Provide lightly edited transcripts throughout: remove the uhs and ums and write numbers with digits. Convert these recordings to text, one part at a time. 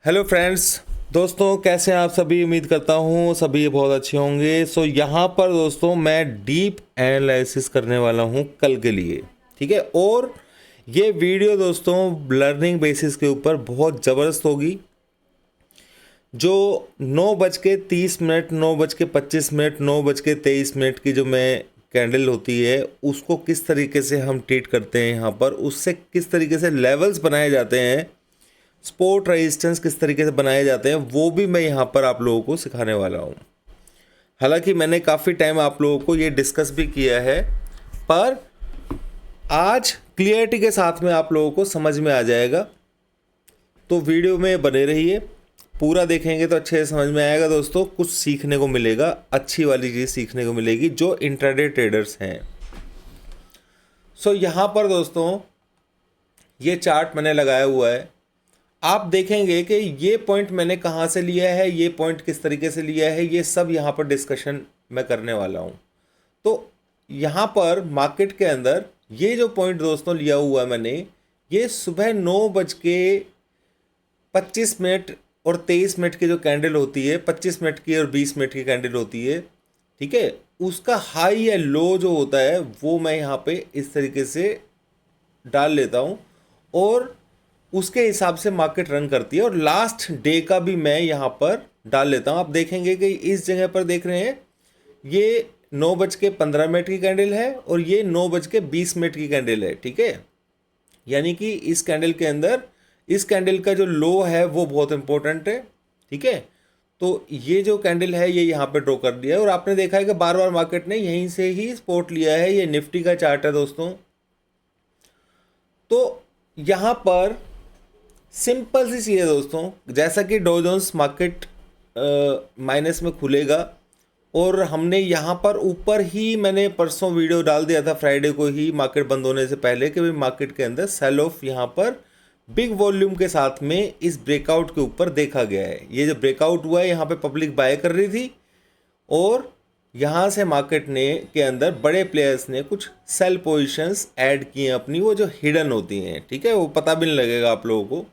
Hello friends, दोस्तों कैसे हैं आप सभी। उम्मीद करता हूँ सभी बहुत अच्छे होंगे। यहाँ पर दोस्तों मैं डीप एनालिसिस करने वाला हूँ कल के लिए, ठीक है। और ये वीडियो दोस्तों लर्निंग बेसिस के ऊपर बहुत ज़बरदस्त होगी। जो 9:30, 9:25, 9:23 की जो मैं कैंडल होती है उसको किस तरीके से हम ट्रीट करते हैं यहाँ पर, उससे किस तरीके से लेवल्स बनाए जाते हैं, सपोर्ट रेजिस्टेंस किस तरीके से बनाए जाते हैं, वो भी मैं यहाँ पर आप लोगों को सिखाने वाला हूँ। हालांकि मैंने काफ़ी टाइम आप लोगों को ये डिस्कस भी किया है, पर आज क्लियरिटी के साथ में आप लोगों को समझ में आ जाएगा। तो वीडियो में बने रहिए, पूरा देखेंगे तो अच्छे से समझ में आएगा दोस्तों। कुछ सीखने को मिलेगा, अच्छी वाली चीज़ सीखने को मिलेगी जो इंट्राडे ट्रेडर्स हैं। यहाँ पर दोस्तों ये चार्ट मैंने लगाया हुआ है। आप देखेंगे कि ये पॉइंट मैंने कहाँ से लिया है, ये पॉइंट किस तरीके से लिया है, ये सब यहाँ पर डिस्कशन मैं करने वाला हूँ। तो यहाँ पर मार्केट के अंदर ये जो पॉइंट दोस्तों लिया हुआ है मैंने, ये सुबह 9:25 और 23 की जो कैंडल होती है, 25 की और 20 की कैंडल होती है, ठीक है। उसका हाई या लो जो होता है वो मैं यहाँ पे इस तरीके से डाल लेता हूँ और उसके हिसाब से मार्केट रन करती है। और लास्ट डे का भी मैं यहाँ पर डाल लेता हूँ। आप देखेंगे कि इस जगह पर देख रहे हैं ये 9:15 की कैंडल है और ये 9:20 की कैंडल है, ठीक है। यानी कि इस कैंडल के अंदर इस कैंडल का जो लो है वो बहुत इंपॉर्टेंट है, ठीक है। तो ये जो कैंडल है ये यहाँ पे ड्रॉ कर दिया है और आपने देखा है कि बार बार मार्केट ने यहीं से ही सपोर्ट लिया है। ये निफ्टी का चार्ट है दोस्तों। तो यहाँ पर सिंपल सी चीज़ है दोस्तों, जैसा कि डॉ जोन्स मार्केट माइनस में खुलेगा और हमने यहाँ पर ऊपर ही मैंने परसों वीडियो डाल दिया था, फ्राइडे को ही मार्केट बंद होने से पहले, कि भाई मार्केट के अंदर सेल ऑफ यहाँ पर बिग वॉल्यूम के साथ में इस ब्रेकआउट के ऊपर देखा गया है। ये जो ब्रेकआउट हुआ है यहाँ पे पब्लिक बाय कर रही थी और यहाँ से मार्केट ने के अंदर बड़े प्लेयर्स ने कुछ सेल पोजीशंस ऐड किए अपनी, वो जो हिडन होती हैं, ठीक है, वो पता भी नहीं लगेगा आप लोगों को।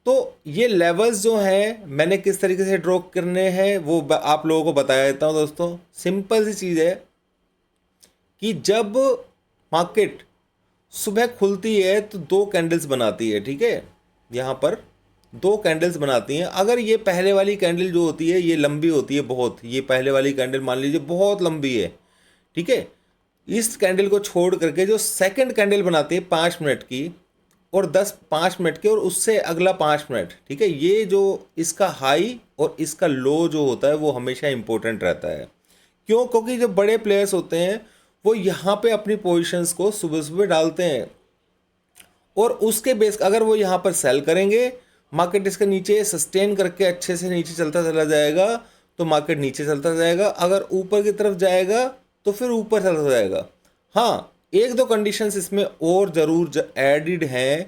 तो ये लेवल्स जो हैं मैंने किस तरीके से ड्रॉ करने हैं वो आप लोगों को बताया देता हूँ दोस्तों। सिंपल सी चीज़ है कि जब मार्केट सुबह खुलती है तो दो कैंडल्स बनाती है, ठीक है। यहाँ पर दो कैंडल्स बनाती हैं। अगर ये पहले वाली कैंडल जो होती है ये लंबी होती है बहुत, ये पहले वाली कैंडल मान लीजिए बहुत लंबी है, ठीक है। इस कैंडल को छोड़ करके जो सेकंड कैंडल बनाती है 5 मिनट की और 5 मिनट की और उससे अगला 5 मिनट, ठीक है, ये जो इसका हाई और इसका लो जो होता है वो हमेशा इंपॉर्टेंट रहता है। क्यों? क्योंकि जो बड़े प्लेयर्स होते हैं वो यहाँ पे अपनी पोजीशंस को सुबह सुबह डालते हैं और उसके बेस अगर वो यहाँ पर सेल करेंगे, मार्केट इसके नीचे सस्टेन करके अच्छे से नीचे चलता चला जाएगा तो मार्केट नीचे चलता जाएगा। अगर ऊपर की तरफ जाएगा तो फिर ऊपर चलता जाएगा। हाँ, एक दो कंडीशंस इसमें और ज़रूर एडिड हैं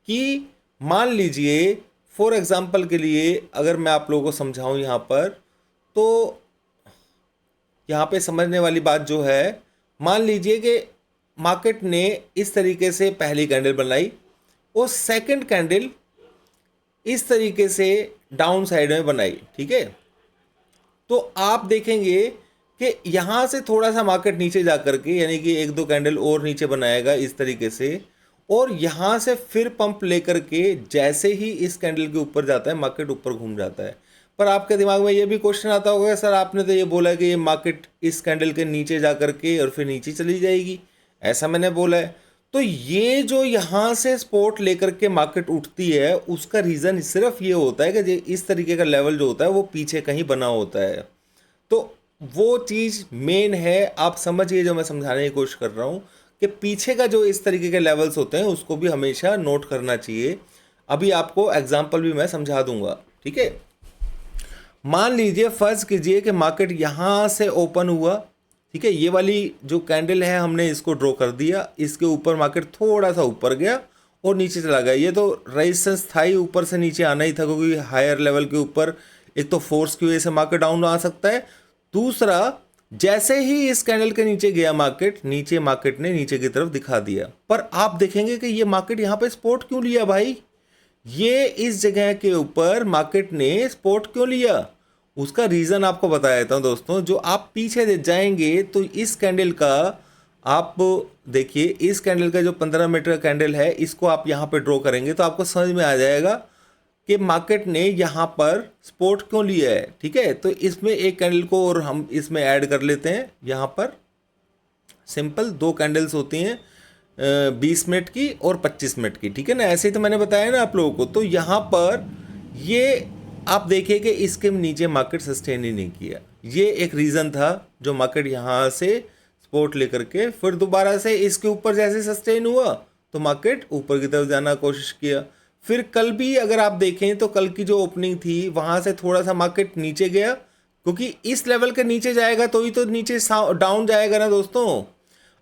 कि मान लीजिए फॉर एग्जांपल के लिए अगर मैं आप लोगों को समझाऊं यहाँ पर, तो यहाँ पे समझने वाली बात जो है, मान लीजिए कि मार्केट ने इस तरीके से पहली कैंडल बनाई और सेकंड कैंडल इस तरीके से डाउन साइड में बनाई, ठीक है। तो आप देखेंगे कि यहाँ से थोड़ा सा मार्केट नीचे जा करके, यानी कि एक दो कैंडल और नीचे बनाएगा इस तरीके से, और यहाँ से फिर पंप लेकर के जैसे ही इस कैंडल के ऊपर जाता है मार्केट ऊपर घूम जाता है। पर आपके दिमाग में ये भी क्वेश्चन आता होगा, सर आपने तो ये बोला कि ये मार्केट इस कैंडल के नीचे जा करके और फिर नीचे चली जाएगी, ऐसा मैंने बोला है। तो ये जो यहाँ से सपोर्ट लेकर के मार्केट उठती है उसका रीज़न सिर्फ ये होता है कि इस तरीके का लेवल जो होता है वो पीछे कहीं बना होता है। तो वो चीज़ मेन है, आप समझिए जो मैं समझाने की कोशिश कर रहा हूँ कि पीछे का जो इस तरीके के लेवल्स होते हैं उसको भी हमेशा नोट करना चाहिए। अभी आपको एग्जांपल भी मैं समझा दूंगा, ठीक है। मान लीजिए फ़र्ज़ कीजिए कि मार्केट यहाँ से ओपन हुआ, ठीक है, ये वाली जो कैंडल है हमने इसको ड्रॉ कर दिया, इसके ऊपर मार्केट थोड़ा सा ऊपर गया और नीचे चला गया। ये तो रेजिस्टेंस था ही, ऊपर से नीचे आना ही था क्योंकि हायर लेवल के ऊपर एक तो फोर्स की वजह से मार्केट डाउन आ सकता है, दूसरा जैसे ही इस कैंडल के नीचे गया मार्केट ने नीचे की तरफ दिखा दिया। पर आप देखेंगे कि ये मार्केट यहाँ पे सपोर्ट क्यों लिया भाई, ये इस जगह के ऊपर मार्केट ने सपोर्ट क्यों लिया, उसका रीज़न आपको बता देता हूँ दोस्तों। जो आप पीछे जाएंगे तो इस कैंडल का आप देखिए, इस कैंडल का जो 15 मिनट का कैंडल है, इसको आप यहाँ पे ड्रॉ करेंगे तो आपको समझ में आ जाएगा कि मार्केट ने यहाँ पर सपोर्ट क्यों लिया है। ठीक है, तो इसमें एक कैंडल को और हम इसमें ऐड कर लेते हैं। यहाँ पर सिंपल 2 कैंडल्स होती हैं 20 मिनट की और 25 मिनट की। ठीक है ना, ऐसे ही तो मैंने बताया ना आप लोगों को। तो यहाँ पर ये आप देखिए कि इसके नीचे मार्केट सस्टेन ही नहीं किया। ये एक रीज़न था जो मार्केट यहाँ से सपोर्ट लेकर के फिर दोबारा से इसके ऊपर जैसे सस्टेन हुआ तो मार्केट ऊपर की तरफ जाना कोशिश किया। फिर कल भी अगर आप देखें तो कल की जो ओपनिंग थी वहाँ से थोड़ा सा मार्केट नीचे गया, क्योंकि इस लेवल के नीचे जाएगा तो ही तो नीचे डाउन जाएगा ना दोस्तों।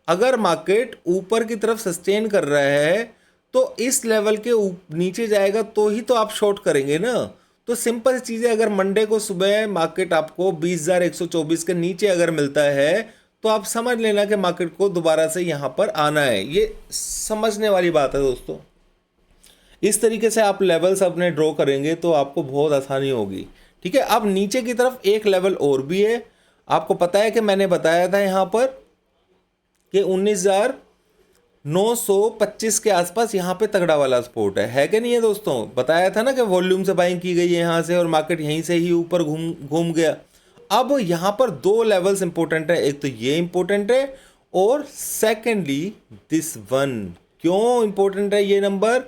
अगर मार्केट ऊपर की तरफ सस्टेन कर रहा है तो इस लेवल के नीचे जाएगा तो ही तो आप शॉर्ट करेंगे ना। तो सिंपल चीज़ है, अगर मंडे को सुबह मार्केट आपको 20,124 के नीचे अगर मिलता है तो आप समझ लेना कि मार्केट को दोबारा से यहाँ पर आना है। ये समझने वाली बात है दोस्तों। इस तरीके से आप लेवल्स अपने ड्रॉ करेंगे तो आपको बहुत आसानी होगी। ठीक है, अब नीचे की तरफ एक लेवल और भी है। आपको पता है कि मैंने बताया था यहाँ पर कि 19,925 के आसपास यहाँ पे तगड़ा वाला सपोर्ट है कि नहीं है दोस्तों। बताया था ना कि वॉल्यूम से बाइंग की गई है यहाँ से और मार्केट यहीं से ही ऊपर घूम गया। अब यहाँ पर 2 लेवल्स इंपॉर्टेंट है, एक तो ये इंपॉर्टेंट है और सेकेंडली दिस वन। क्यों इंपॉर्टेंट है ये नंबर,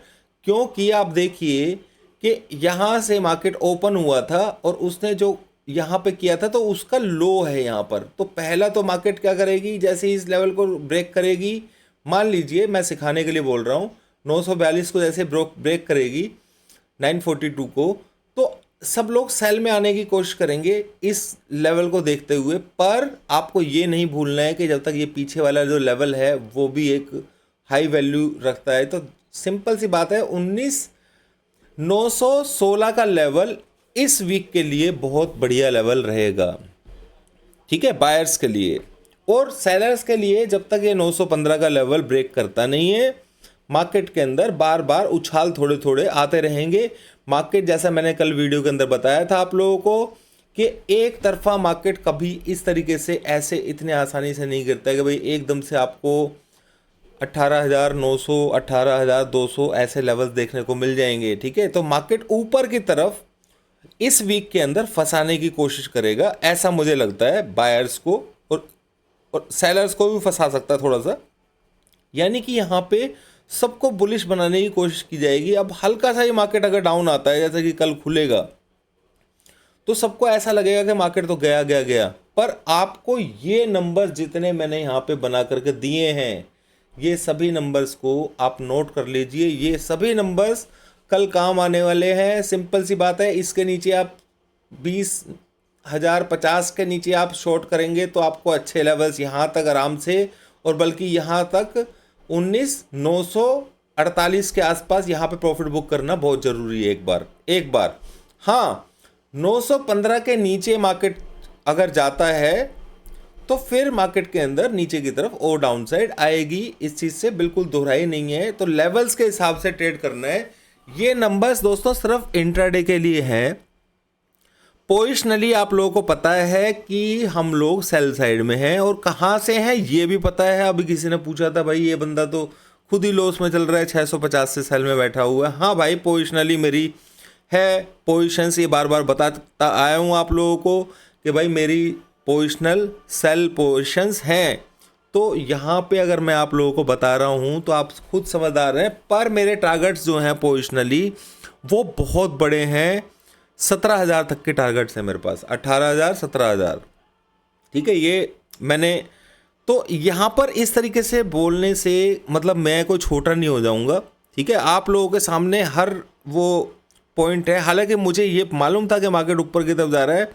क्योंकि आप देखिए कि यहाँ से मार्केट ओपन हुआ था और उसने जो यहाँ पे किया था तो उसका लो है यहाँ पर। तो पहला तो मार्केट क्या करेगी, जैसे इस लेवल को ब्रेक करेगी, मान लीजिए मैं सिखाने के लिए बोल रहा हूँ, 942 को जैसे ब्रेक करेगी 942 को, तो सब लोग सेल में आने की कोशिश करेंगे इस लेवल को देखते हुए। पर आपको ये नहीं भूलना है कि जब तक ये पीछे वाला जो लेवल है वो भी एक हाई वैल्यू रखता है। तो सिंपल सी बात है, 19,916 का लेवल इस वीक के लिए बहुत बढ़िया लेवल रहेगा। ठीक है, बायर्स के लिए। और सेलर्स के लिए जब तक ये 915 का लेवल ब्रेक करता नहीं है, मार्केट के अंदर बार बार उछाल थोड़े थोड़े आते रहेंगे। मार्केट जैसा मैंने कल वीडियो के अंदर बताया था आप लोगों को कि एक तरफा मार्केट कभी इस तरीके से ऐसे इतने आसानी से नहीं गिरता है कि भाई एकदम से आपको 18,900 18,200 ऐसे लेवल्स देखने को मिल जाएंगे। ठीक है, तो मार्केट ऊपर की तरफ इस वीक के अंदर फंसाने की कोशिश करेगा, ऐसा मुझे लगता है। बायर्स को और सेलर्स को भी फंसा सकता है थोड़ा सा, यानी कि यहाँ पे सबको बुलिश बनाने की कोशिश की जाएगी। अब हल्का सा ये मार्केट अगर डाउन आता है, जैसे कि कल खुलेगा, तो सबको ऐसा लगेगा कि मार्केट तो गया गया गया। पर आपको ये नंबर जितने मैंने यहाँ पे बना करके दिए हैं, ये सभी नंबर्स को आप नोट कर लीजिए। ये सभी नंबर्स कल काम आने वाले हैं। सिंपल सी बात है, इसके नीचे आप 20,050 के नीचे आप शॉर्ट करेंगे तो आपको अच्छे लेवल्स यहाँ तक आराम से, और बल्कि यहाँ तक 19,948 के आसपास यहाँ पे प्रॉफिट बुक करना बहुत ज़रूरी है एक बार। हाँ, 915 के नीचे मार्केट अगर जाता है तो फिर मार्केट के अंदर नीचे की तरफ और डाउन साइड आएगी, इस चीज़ से बिल्कुल दोहराई नहीं है। तो लेवल्स के हिसाब से ट्रेड करना है। ये नंबर्स दोस्तों सिर्फ इंट्राडे के लिए हैं। पोजिशनली आप लोगों को पता है कि हम लोग सेल साइड में हैं, और कहाँ से हैं ये भी पता है। अभी किसी ने पूछा था भाई ये बंदा तो खुद ही लॉस में चल रहा है, 650 से सेल में बैठा हुआ है। हाँ भाई, पोजिशनली मेरी है पोजिशंस, ये बार बार बताता आया हूँ आप लोगों को कि भाई मेरी पोजिशनल सेल पोजिशंस हैं। तो यहाँ पे अगर मैं आप लोगों को बता रहा हूँ तो आप खुद समझदार हैं। पर मेरे टारगेट्स जो हैं पोजिशनली वो बहुत बड़े हैं। 17,000 तक के टारगेट्स हैं मेरे पास, 18,000 17,000। ठीक है, ये मैंने तो यहाँ पर इस तरीके से बोलने से मतलब मैं कोई छोटा नहीं हो जाऊँगा। ठीक है, आप लोगों के सामने हर वो पॉइंट है। हालांकि मुझे ये मालूम था कि मार्केट ऊपर की तरफ जा रहा है,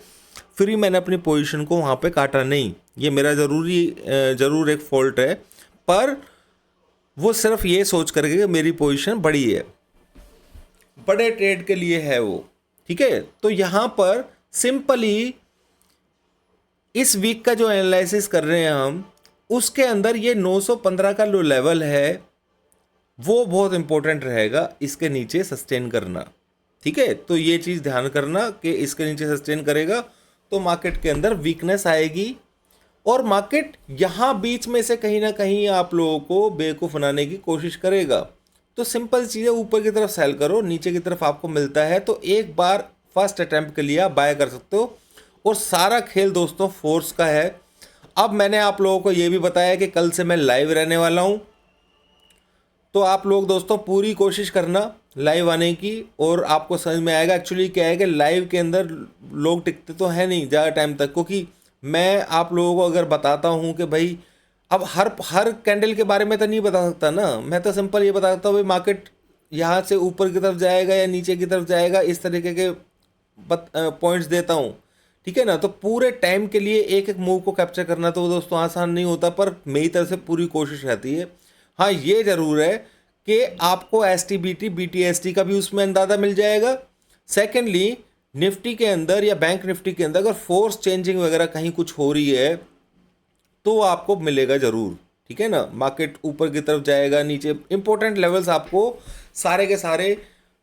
फिर ही मैंने अपनी पोजीशन को वहाँ पे काटा नहीं। ये मेरा ज़रूर एक फॉल्ट है, पर वो सिर्फ ये सोच करके कि मेरी पोजीशन बड़ी है, बड़े ट्रेड के लिए है वो। ठीक है, तो यहाँ पर सिंपली इस वीक का जो एनालिसिस कर रहे हैं हम, उसके अंदर ये 915 का जो लेवल है वो बहुत इंपॉर्टेंट रहेगा इसके नीचे सस्टेन करना। ठीक है, तो ये चीज़ ध्यान करना कि इसके नीचे सस्टेन करेगा तो मार्केट के अंदर वीकनेस आएगी और मार्केट यहाँ बीच में से कहीं ना कहीं आप लोगों को बेवकूफ़ बनाने की कोशिश करेगा। तो सिंपल चीज़ें, ऊपर की तरफ सेल करो, नीचे की तरफ आपको मिलता है तो एक बार फर्स्ट अटैम्प्ट के लिए आप बाय कर सकते हो। और सारा खेल दोस्तों फोर्स का है। अब मैंने आप लोगों को ये भी बताया कि कल से मैं लाइव रहने वाला हूँ, तो आप लोग दोस्तों पूरी कोशिश करना लाइव आने की और आपको समझ में आएगा एक्चुअली क्या है कि लाइव के अंदर लोग टिकते तो है नहीं ज़्यादा टाइम तक, क्योंकि मैं आप लोगों को अगर बताता हूँ कि भाई अब हर कैंडल के बारे में तो नहीं बता सकता ना, मैं तो सिंपल ये बता सकता हूँ भाई मार्केट यहाँ से ऊपर की तरफ जाएगा या नीचे की तरफ जाएगा, इस तरीके के पॉइंट्स देता हूँ। ठीक है ना, तो पूरे टाइम के लिए एक एक मूव को कैप्चर करना तो दोस्तों आसान नहीं होता, पर मेरी तरफ से पूरी कोशिश रहती है। हाँ ये ज़रूर है कि आपको S T B T B T S T का भी उसमें अंदाज़ा मिल जाएगा। सेकेंडली निफ्टी के अंदर या बैंक निफ्टी के अंदर अगर फोर्स चेंजिंग वगैरह कहीं कुछ हो रही है तो आपको मिलेगा ज़रूर। ठीक है ना, मार्केट ऊपर की तरफ जाएगा, नीचे इंपॉर्टेंट लेवल्स आपको सारे के सारे,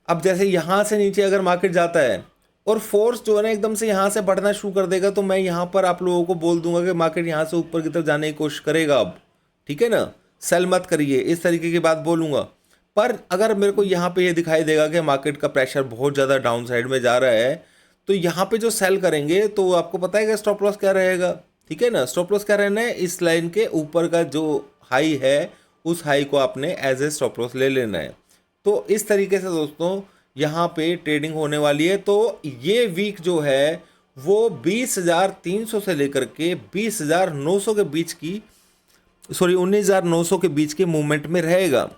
अब जैसे यहाँ से नीचे अगर मार्केट जाता है और फोर्स जो है ना एकदम से यहाँ से बढ़ना शुरू कर देगा तो मैं यहाँ पर आप लोगों को बोल दूंगा कि मार्केट यहाँ से ऊपर की तरफ जाने की कोशिश करेगा अब। ठीक है ना, सेल मत करिए, इस तरीके की बात बोलूँगा। पर अगर मेरे को यहाँ पे ये दिखाई देगा कि मार्केट का प्रेशर बहुत ज़्यादा डाउन साइड में जा रहा है तो यहाँ पे जो सेल करेंगे तो आपको पता है कि स्टॉप लॉस क्या रहेगा। ठीक है ना, स्टॉप लॉस क्या रहना है, इस लाइन के ऊपर का जो हाई है उस हाई को आपने एज ए स्टॉप लॉस ले लेना है। तो इस तरीके से दोस्तों यहाँ पे ट्रेडिंग होने वाली है। तो ये वीक जो है वो 20,300 से लेकर के 20,900 के बीच की, सॉरी 19,900 के बीच के मूवमेंट में रहेगा।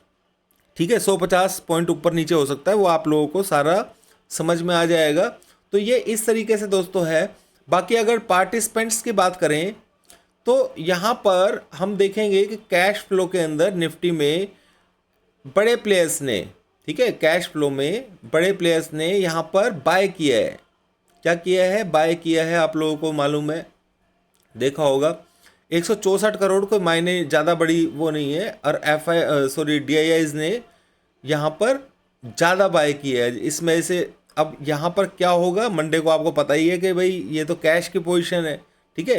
ठीक है, 150 पॉइंट ऊपर नीचे हो सकता है, वो आप लोगों को सारा समझ में आ जाएगा। तो ये इस तरीके से दोस्तों है। बाकी अगर पार्टिसिपेंट्स की बात करें तो यहाँ पर हम देखेंगे कि कैश फ्लो के अंदर निफ्टी में बड़े प्लेयर्स ने, ठीक है, कैश फ्लो में बड़े प्लेयर्स ने यहाँ पर बाय किया है। क्या किया है, बाय किया है, आप लोगों को मालूम है, देखा होगा 164 करोड़ कोई मायने ज़्यादा बड़ी वो नहीं है। और डी आई आईज ने यहाँ पर ज़्यादा बाय किया है इसमें से। अब यहाँ पर क्या होगा मंडे को आपको पता ही है कि भाई ये तो कैश की पोजीशन है। ठीक है,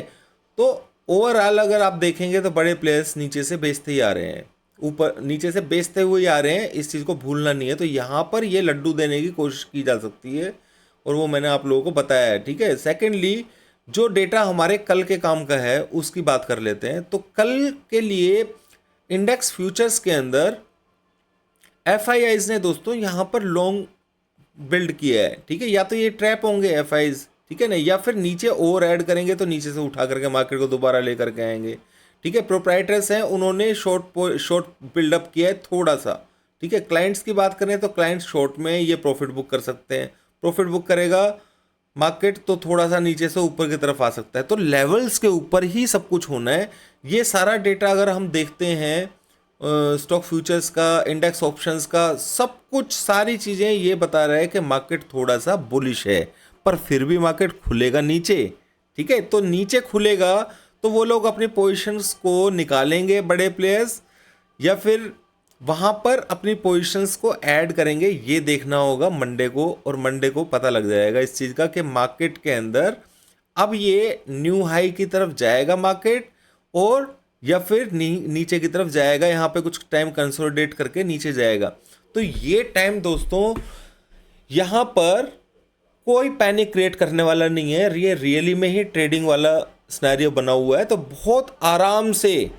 तो ओवरऑल अगर आप देखेंगे तो बड़े प्लेयर्स नीचे से बेचते ही आ रहे हैं, ऊपर नीचे से बेचते हुए ही आ रहे हैं, इस चीज़ को भूलना नहीं है। तो यहाँ पर ये लड्डू देने की कोशिश की जा सकती है और वो मैंने आप लोगों को बताया है। ठीक है, सेकेंडली जो डेटा हमारे कल के काम का है उसकी बात कर लेते हैं। तो कल के लिए इंडेक्स फ्यूचर्स के अंदर एफआईआईज ने दोस्तों यहाँ पर लॉन्ग बिल्ड किया है। ठीक है, या तो ये ट्रैप होंगे एफआईज, ठीक है ना, या फिर नीचे ओवर ऐड करेंगे तो नीचे से उठा करके मार्केट को दोबारा लेकर के आएंगे। ठीक है, प्रोप्राइटर्स हैं, उन्होंने शॉर्ट बिल्डअप किया है थोड़ा सा। ठीक है, क्लाइंट्स की बात करें तो क्लाइंट्स शॉर्ट में ये प्रॉफिट बुक कर सकते हैं, प्रॉफिट बुक करेगा मार्केट तो थोड़ा सा नीचे से ऊपर की तरफ आ सकता है। तो लेवल्स के ऊपर ही सब कुछ होना है। ये सारा डेटा अगर हम देखते हैं स्टॉक फ्यूचर्स का, इंडेक्स ऑप्शंस का, सब कुछ सारी चीज़ें ये बता रहा है कि मार्केट थोड़ा सा बुलिश है, पर फिर भी मार्केट खुलेगा नीचे। ठीक है, तो नीचे खुलेगा तो वो लोग अपनी पोजीशंस को निकालेंगे बड़े प्लेयर्स, या फिर वहाँ पर अपनी पोजीशंस को ऐड करेंगे, ये देखना होगा मंडे को। और मंडे को पता लग जाएगा इस चीज़ का कि मार्केट के अंदर अब ये न्यू हाई की तरफ जाएगा मार्केट, और या फिर नीचे की तरफ जाएगा, यहाँ पे कुछ टाइम कंसोलिडेट करके नीचे जाएगा। तो ये टाइम दोस्तों यहाँ पर कोई पैनिक क्रिएट करने वाला नहीं है, ये रियली में ही ट्रेडिंग वाला सिनेरियो बना हुआ है। तो बहुत आराम से,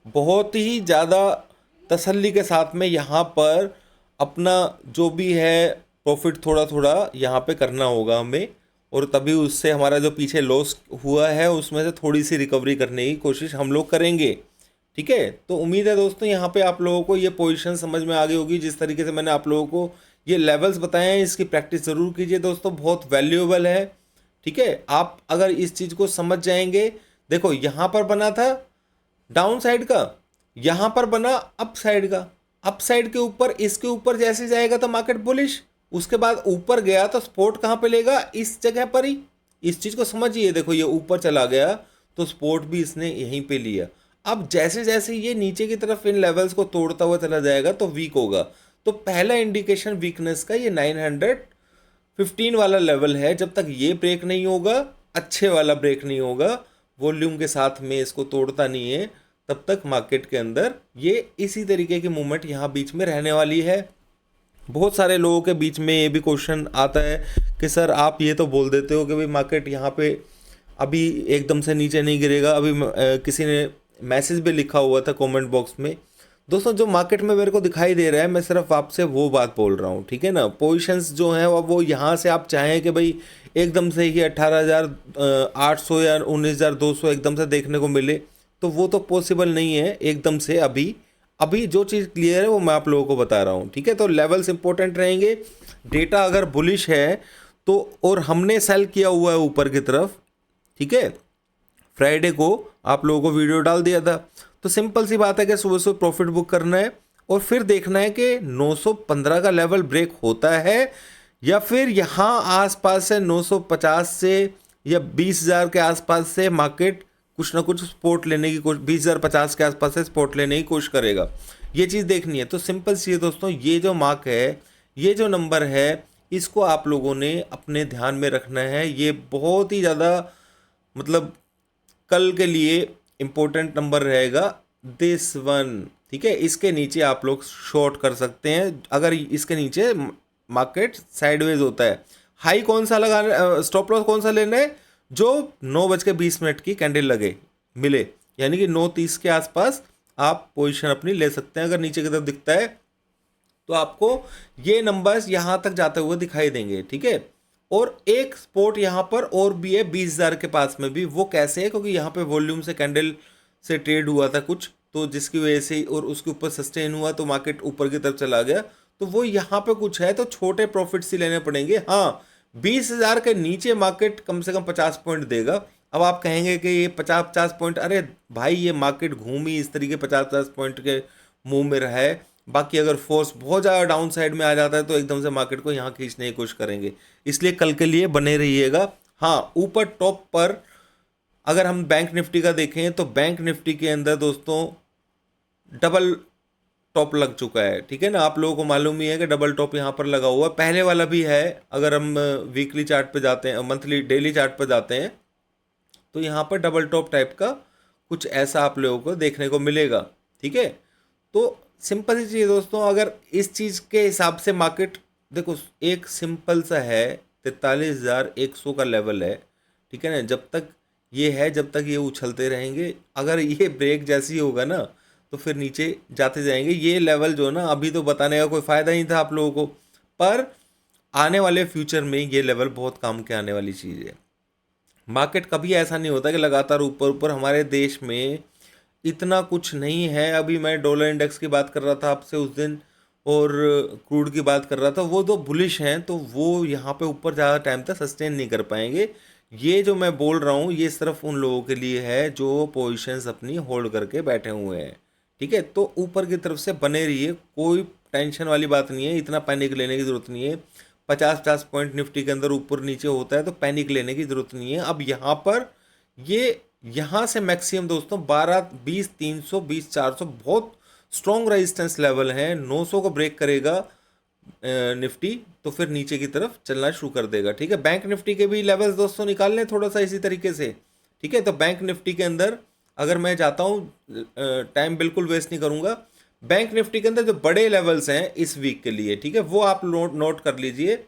बहुत ही ज़्यादा तसल्ली के साथ में यहाँ पर अपना जो भी है प्रॉफिट थोड़ा थोड़ा यहाँ पे करना होगा हमें, और तभी उससे हमारा जो पीछे लॉस हुआ है उसमें से थोड़ी सी रिकवरी करने की कोशिश हम लोग करेंगे। ठीक है, तो उम्मीद है दोस्तों यहाँ पे आप लोगों को ये पोजीशन समझ में आ गई होगी। जिस तरीके से मैंने आप लोगों को ये लेवल्स बताए हैं, इसकी प्रैक्टिस ज़रूर कीजिए दोस्तों, बहुत वैल्यूएबल है। ठीक है, आप अगर इस चीज़ को समझ जाएंगे, देखो यहाँ पर बना था डाउन साइड का, यहाँ पर बना अप साइड का, अप साइड के ऊपर इसके ऊपर जैसे जाएगा तो मार्केट बुलिश, उसके बाद ऊपर गया तो सपोर्ट कहाँ पे लेगा, इस जगह पर ही। इस चीज़ को समझिए, देखो ये ऊपर चला गया तो सपोर्ट भी इसने यहीं पे लिया। अब जैसे जैसे ये नीचे की तरफ इन लेवल्स को तोड़ता हुआ चला जाएगा तो वीक होगा। तो पहला इंडिकेशन वीकनेस का ये 915 वाला लेवल है। जब तक ये ब्रेक नहीं होगा, अच्छे वाला ब्रेक नहीं होगा, वॉल्यूम के साथ में इसको तोड़ता नहीं है, तब तक मार्केट के अंदर ये इसी तरीके की मूवमेंट यहाँ बीच में रहने वाली है। बहुत सारे लोगों के बीच में ये भी क्वेश्चन आता है कि सर आप ये तो बोल देते हो कि भाई मार्केट यहाँ पे अभी एकदम से नीचे नहीं गिरेगा। अभी किसी ने मैसेज भी लिखा हुआ था कमेंट बॉक्स में। दोस्तों जो मार्केट में मेरे को दिखाई दे रहा है, मैं सिर्फ आपसे वो बात बोल रहा हूँ, ठीक है ना। पोजीशंस जो हैं वो यहाँ से आप चाहें कि भाई एकदम से ही 18,800 या 19,200 एकदम से देखने को मिले, तो वो तो पॉसिबल नहीं है एकदम से। अभी अभी जो चीज़ क्लियर है वो मैं आप लोगों को बता रहा हूँ, ठीक है। तो लेवल्स इंपॉर्टेंट रहेंगे। डेटा अगर बुलिश है तो, और हमने सेल किया हुआ है ऊपर की तरफ, ठीक है, फ्राइडे को आप लोगों को वीडियो डाल दिया था, तो सिंपल सी बात है कि सुबह सुबह प्रॉफिट बुक करना है और फिर देखना है कि 915 का लेवल ब्रेक होता है या फिर यहाँ आसपास से 950 से या 20,000 के आसपास से मार्केट कुछ ना कुछ सपोर्ट लेने की कोशिश, 20,050 के आसपास से सपोर्ट लेने की कोशिश करेगा। ये चीज़ देखनी है। तो सिंपल सी है दोस्तों, ये जो मार्क है, ये जो नंबर है, इसको आप लोगों ने अपने ध्यान में रखना है। ये बहुत ही ज़्यादा मतलब कल के लिए इम्पोर्टेंट नंबर रहेगा, दिस वन, ठीक है। इसके नीचे आप लोग शॉर्ट कर सकते हैं अगर इसके नीचे मार्केट साइडवेज होता है। हाई कौन सा लगाना, स्टॉप लॉस कौन सा लेना है, जो 9:20 की कैंडल लगे मिले, यानी कि 9:30 के आसपास आप पोजीशन अपनी ले सकते हैं। अगर नीचे की तरफ दिखता है तो आपको ये नंबर्स यहाँ तक जाते हुए दिखाई देंगे, ठीक है। और एक सपोर्ट यहाँ पर और भी है 20,000 के पास में भी। वो कैसे है, क्योंकि यहाँ पे वॉल्यूम से कैंडल से ट्रेड हुआ था कुछ, तो जिसकी वजह से और उसके ऊपर सस्टेन हुआ तो मार्केट ऊपर की तरफ चला गया। तो वो यहाँ पे कुछ है, तो छोटे प्रॉफिट्स ही लेने पड़ेंगे। हाँ, 20,000 के नीचे मार्केट कम से कम 50 पॉइंट देगा। अब आप कहेंगे कि ये 50-50 पॉइंट, अरे भाई ये मार्केट घूमी इस तरीके 50-50 पॉइंट के मुंह में रहा है। बाकी अगर फोर्स बहुत ज़्यादा डाउन साइड में आ जाता है तो एकदम से मार्केट को यहाँ खींचने की कोशिश करेंगे। इसलिए कल के लिए बने रहिएगा। हाँ, ऊपर टॉप पर अगर हम बैंक निफ्टी का देखें तो बैंक निफ्टी के अंदर दोस्तों डबल टॉप लग चुका है, ठीक है ना। आप लोगों को मालूम ही है कि डबल टॉप यहाँ पर लगा हुआ है, पहले वाला भी है। अगर हम वीकली चार्ट पे जाते हैं, मंथली डेली चार्ट पे जाते हैं, तो यहाँ पर डबल टॉप टाइप का कुछ ऐसा आप लोगों को देखने को मिलेगा, ठीक है। तो सिंपल सी चीज़ दोस्तों, अगर इस चीज़ के हिसाब से मार्केट देखो, एक सिंपल सा है 43,100 का लेवल है, ठीक है ना। जब तक ये है, जब तक ये उछलते रहेंगे, अगर ये ब्रेक जैसी होगा ना तो फिर नीचे जाते जाएंगे। ये लेवल जो ना, अभी तो बताने का कोई फ़ायदा नहीं था आप लोगों को, पर आने वाले फ्यूचर में ये लेवल बहुत काम के आने वाली चीज़ है। मार्केट कभी ऐसा नहीं होता कि लगातार ऊपर ऊपर, हमारे देश में इतना कुछ नहीं है। अभी मैं डॉलर इंडेक्स की बात कर रहा था आपसे उस दिन, और क्रूड की बात कर रहा था। वो तो बुलिश हैं, तो वो यहाँ पे ऊपर ज़्यादा टाइम तक सस्टेन नहीं कर पाएंगे। ये जो मैं बोल रहा हूँ ये सिर्फ उन लोगों के लिए है जो पोजीशंस अपनी होल्ड करके बैठे हुए हैं, ठीक है। तो ऊपर की तरफ से बने रहिए, कोई टेंशन वाली बात नहीं है, इतना पैनिक लेने की ज़रूरत नहीं है। 50-50 पॉइंट निफ्टी के अंदर ऊपर नीचे होता है तो पैनिक लेने की ज़रूरत नहीं है। अब यहाँ पर ये यहाँ से मैक्सिमम दोस्तों 12, 20, 300, 20, 400 बहुत स्ट्रॉन्ग रेजिस्टेंस लेवल है। 900 को ब्रेक करेगा निफ्टी तो फिर नीचे की तरफ चलना शुरू कर देगा, ठीक है। बैंक निफ्टी के भी लेवल्स दोस्तों निकाल लें थोड़ा सा इसी तरीके से, ठीक है। तो बैंक निफ्टी के अंदर अगर मैं जाता हूँ, टाइम बिल्कुल वेस्ट नहीं करूँगा, बैंक निफ्टी के अंदर जो बड़े लेवल्स हैं इस वीक के लिए, ठीक है, वो आप नोट कर लीजिए।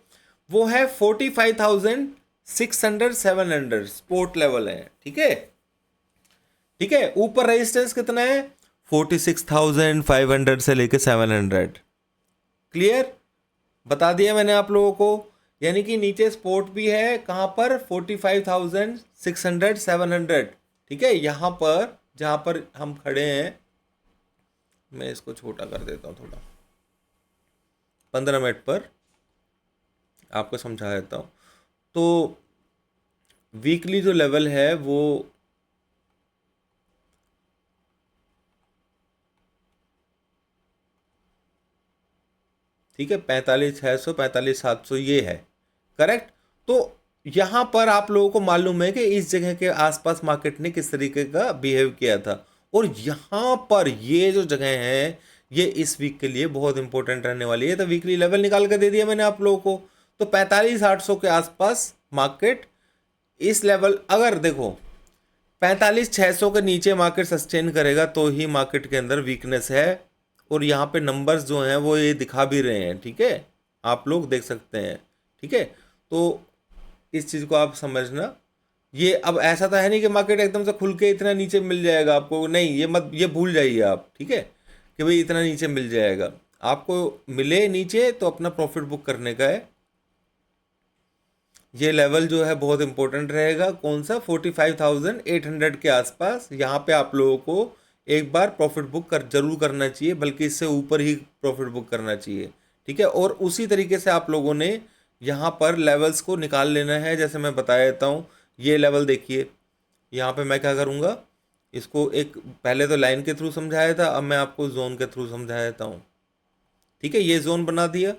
वो है 45,600, 700 स्पोर्ट लेवल है, ठीक है, ठीक है। ऊपर रेजिस्टेंस कितना है, 46,500 से लेके 700। क्लियर, बता दिया मैंने आप लोगों को। यानी कि नीचे सपोर्ट भी है कहाँ पर, 45,600, 700, ठीक है। यहाँ पर जहाँ पर हम खड़े हैं, मैं इसको छोटा कर देता हूँ थोड़ा, 15 मिनट पर आपको समझा देता हूँ। तो वीकली जो लेवल है वो ठीक है, 45,600, 45,700 ये है, करेक्ट। तो यहाँ पर आप लोगों को मालूम है कि इस जगह के आसपास मार्केट ने किस तरीके का बिहेव किया था, और यहाँ पर ये जो जगह है ये इस वीक के लिए बहुत इंपॉर्टेंट रहने वाली है। तो वीकली लेवल निकाल कर दे दिया मैंने आप लोगों को। तो 45,800 के आसपास मार्केट इस लेवल, अगर देखो 45,600 के नीचे मार्केट सस्टेन करेगा तो ही मार्केट के अंदर वीकनेस है। और यहाँ पे नंबर्स जो हैं वो ये दिखा भी रहे हैं, ठीक है, आप लोग देख सकते हैं, ठीक है। तो इस चीज़ को आप समझना। ये अब ऐसा तो है नहीं कि मार्केट एकदम से खुल के इतना नीचे मिल जाएगा आपको, नहीं, ये मत, ये भूल जाइए आप, ठीक है, कि भाई इतना नीचे मिल जाएगा। आपको मिले नीचे तो अपना प्रॉफिट बुक करने का है। ये लेवल जो है बहुत इंपॉर्टेंट रहेगा, कौन सा, 45,800 के आसपास। यहाँ पे आप लोगों को एक बार प्रॉफिट बुक जरूर करना चाहिए, बल्कि इससे ऊपर ही प्रॉफिट बुक करना चाहिए, ठीक है। और उसी तरीके से आप लोगों ने यहाँ पर लेवल्स को निकाल लेना है, जैसे मैं बता देता हूँ। ये लेवल देखिए, यहाँ पे मैं क्या करूँगा, इसको एक पहले तो लाइन के थ्रू समझाया था, अब मैं आपको जोन के थ्रू समझा देता हूँ, ठीक है। ये जोन बना दिया,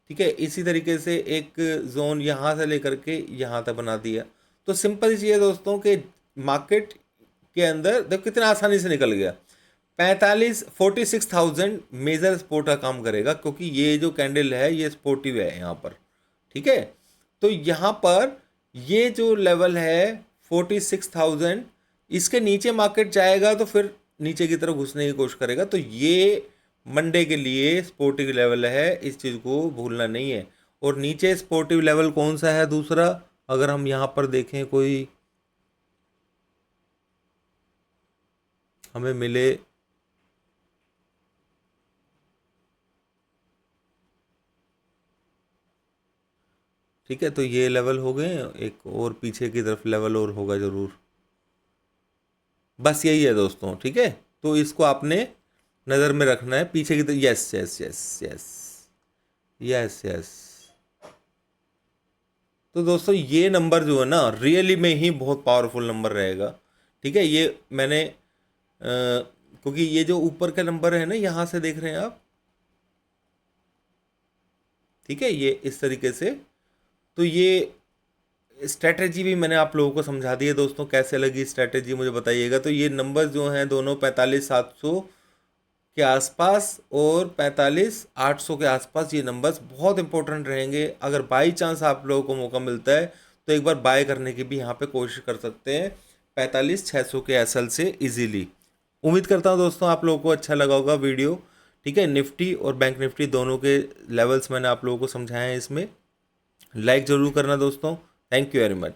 ठीक है। इसी तरीके से एक जोन यहाँ से लेकर के यहाँ तक बना दिया। तो सिंपल सी चीज़ है दोस्तों कि मार्केट के अंदर देखो कितना आसानी से निकल गया। 46,000 मेजर सपोर्ट का काम करेगा, क्योंकि ये जो कैंडल है ये सपोर्टिव है यहाँ पर, ठीक है। तो यहाँ पर ये जो लेवल है 46,000, इसके नीचे मार्केट जाएगा तो फिर नीचे की तरफ घुसने की कोशिश करेगा। तो ये मंडे के लिए सपोर्टिव लेवल है, इस चीज़ को भूलना नहीं है। और नीचे सपोर्टिव लेवल कौन सा है दूसरा, अगर हम यहाँ पर देखें, कोई हमें मिले, ठीक है, तो ये लेवल हो गए, एक और पीछे की तरफ लेवल और होगा ज़रूर, बस यही है दोस्तों, ठीक है। तो इसको आपने नज़र में रखना है पीछे की तरफ। Yes yes yes yes yes yes. तो दोस्तों ये नंबर जो है ना रियली में ही बहुत पावरफुल नंबर रहेगा, ठीक है। ये मैंने क्योंकि ये जो ऊपर का नंबर है ना, यहाँ से देख रहे हैं आप, ठीक है, ये इस तरीके से। तो ये स्ट्रैटेजी भी मैंने आप लोगों को समझा दी है दोस्तों, कैसे लगी स्ट्रैटेजी मुझे बताइएगा। तो ये नंबर जो हैं दोनों 45,700 के आसपास और 45,800 के आसपास, ये नंबर्स बहुत इंपॉर्टेंट रहेंगे। अगर बाई चांस आप लोगों को मौका मिलता है तो एक बार बाय करने की भी यहाँ पे कोशिश कर सकते हैं 45,600 के एसएल से इजीली। उम्मीद करता हूँ दोस्तों आप लोगों को अच्छा लगा होगा वीडियो, ठीक है। निफ्टी और बैंक निफ्टी दोनों के लेवल्स मैंने आप लोगों को समझाए हैं इसमें। लाइक ज़रूर करना दोस्तों। Thank you very much.